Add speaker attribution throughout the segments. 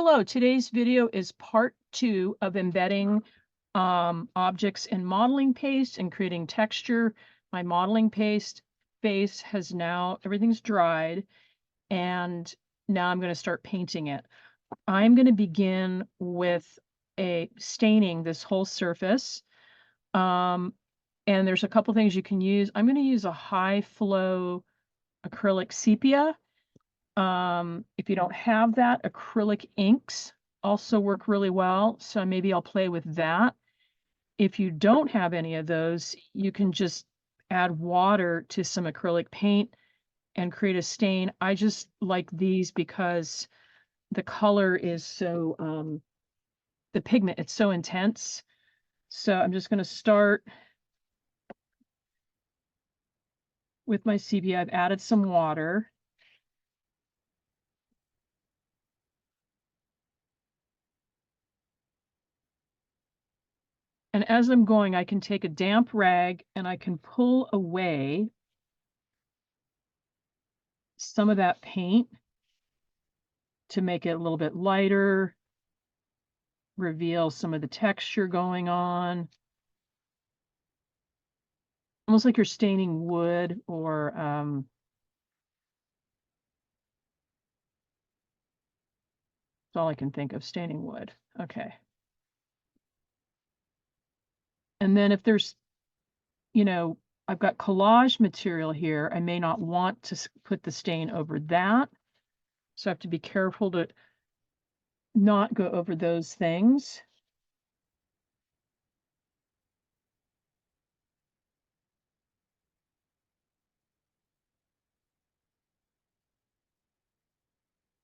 Speaker 1: Hello, today's video is part 2 of embedding objects in modeling paste and creating texture. My modeling paste base has now, everything's dried, and now I'm going to start painting it. I'm going to begin with staining this whole surface. And there's a couple things you can use. I'm going to use a high flow acrylic sepia. If you don't have that, acrylic inks also work really well, so maybe I'll play with that. If you don't have any of those, you can just add water to some acrylic paint and create a stain. I just like these because the color is so, the pigment, it's so intense. So I'm just going to start with my sepia. I've added some water. And as I'm going, I can take a damp rag and I can pull away some of that paint to make it a little bit lighter, reveal some of the texture going on. Almost like you're staining wood or that's all I can think of, staining wood. Okay. And then if there's, I've got collage material here, I may not want to put the stain over that. So I have to be careful to not go over those things.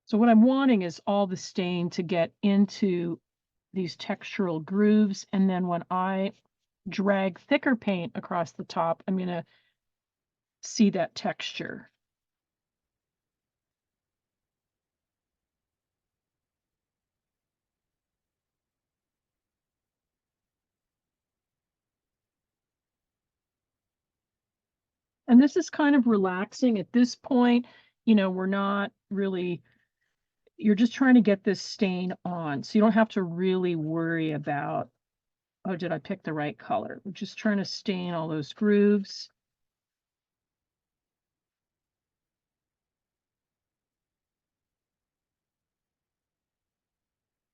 Speaker 1: So what I'm wanting is all the stain to get into these textural grooves. And then when I drag thicker paint across the top, I'm going to see that texture. And this is kind of relaxing at this point. We're not really, you're just trying to get this stain on. So you don't have to really worry about, oh, did I pick the right color? We're just trying to stain all those grooves.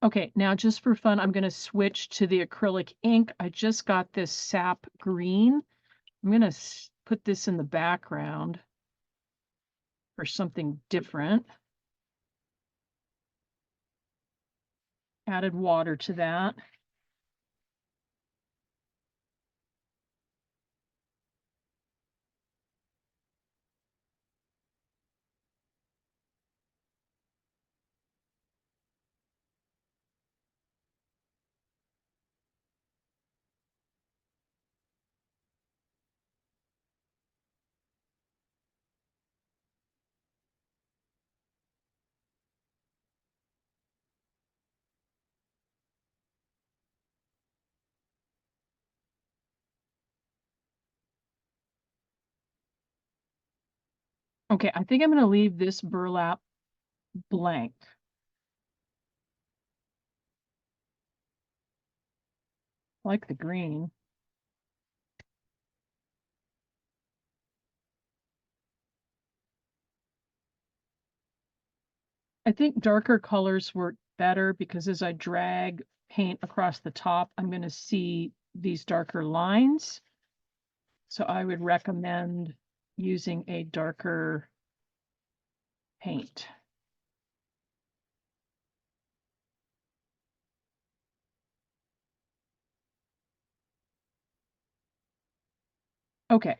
Speaker 1: Okay, now just for fun, I'm going to switch to the acrylic ink. I just got this sap green. I'm going to put this in the background for something different. Added water to that. Okay, I think I'm going to leave this burlap blank. I like the green. I think darker colors work better because as I drag paint across the top, I'm going to see these darker lines. So I would recommend using a darker paint. Okay,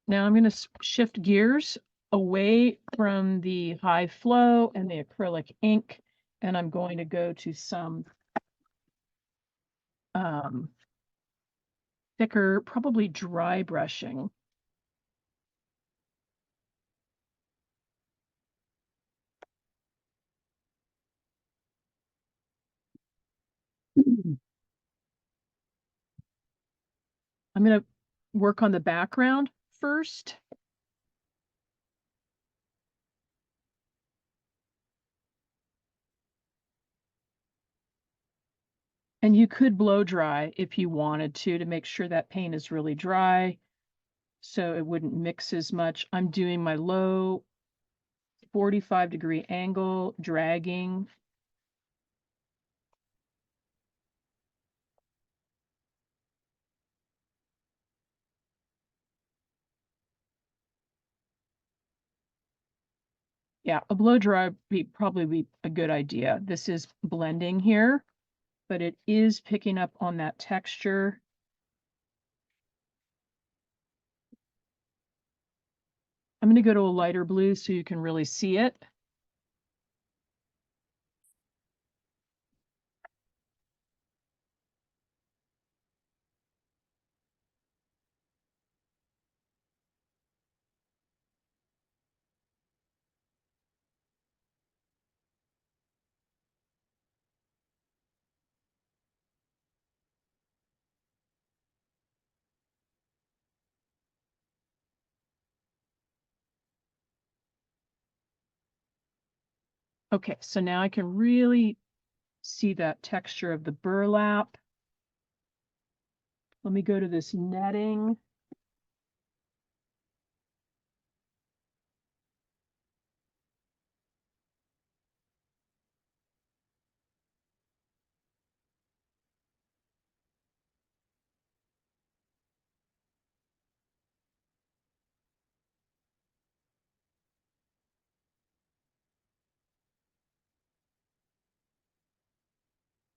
Speaker 1: now I'm going to shift gears away from the high flow and the acrylic ink, and I'm going to go to some thicker, probably dry brushing. I'm going to work on the background first. And you could blow dry if you wanted to make sure that paint is really dry so it wouldn't mix as much. I'm doing my low 45-degree angle, dragging. Yeah, a blow dry would probably be a good idea. This is blending here, but it is picking up on that texture. I'm going to go to a lighter blue so you can really see it. Okay, so now I can really see that texture of the burlap. Let me go to this netting.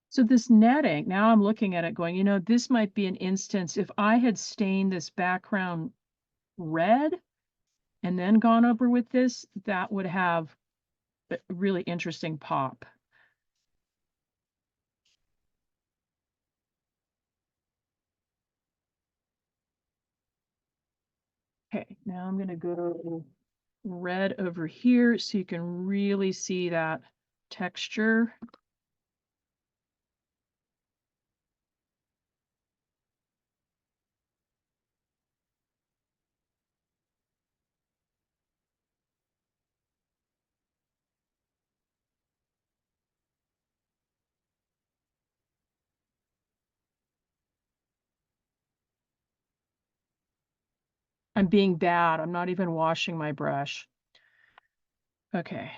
Speaker 1: So this netting, now I'm looking at it going, you know, this might be an instance if I had stained this background red and then gone over with this, that would have a really interesting pop. Okay, now I'm going to go red over here so you can really see that texture. I'm being bad. I'm not even washing my brush. Okay.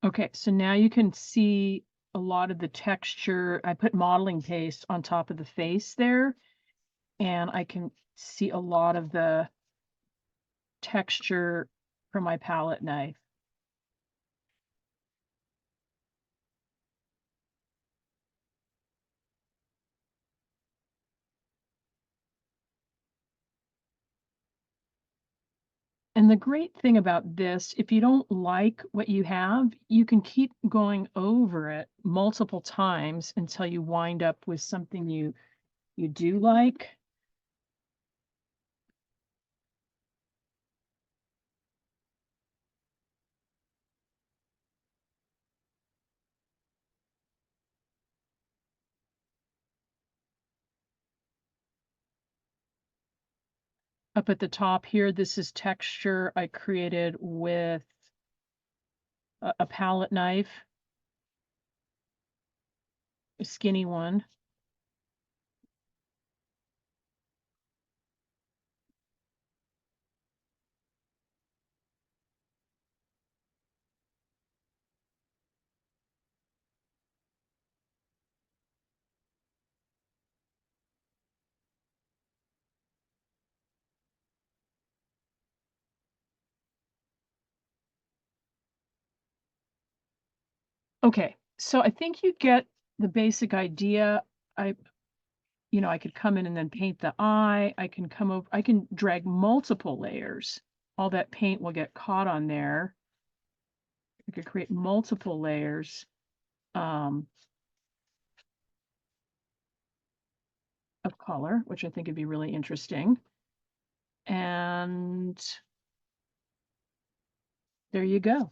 Speaker 1: Okay, so now you can see a lot of the texture. I put modeling paste on top of the face there, and I can see a lot of the texture from my palette knife. And the great thing about this, if you don't like what you have, you can keep going over it multiple times until you wind up with something you do like. Up at the top here, this is texture I created with a palette knife, a skinny one. Okay, so I think you get the basic idea. I could come in and then paint the eye. I can come over, I can drag multiple layers. All that paint will get caught on there. I could create multiple layers of color, which I think would be really interesting. And there you go.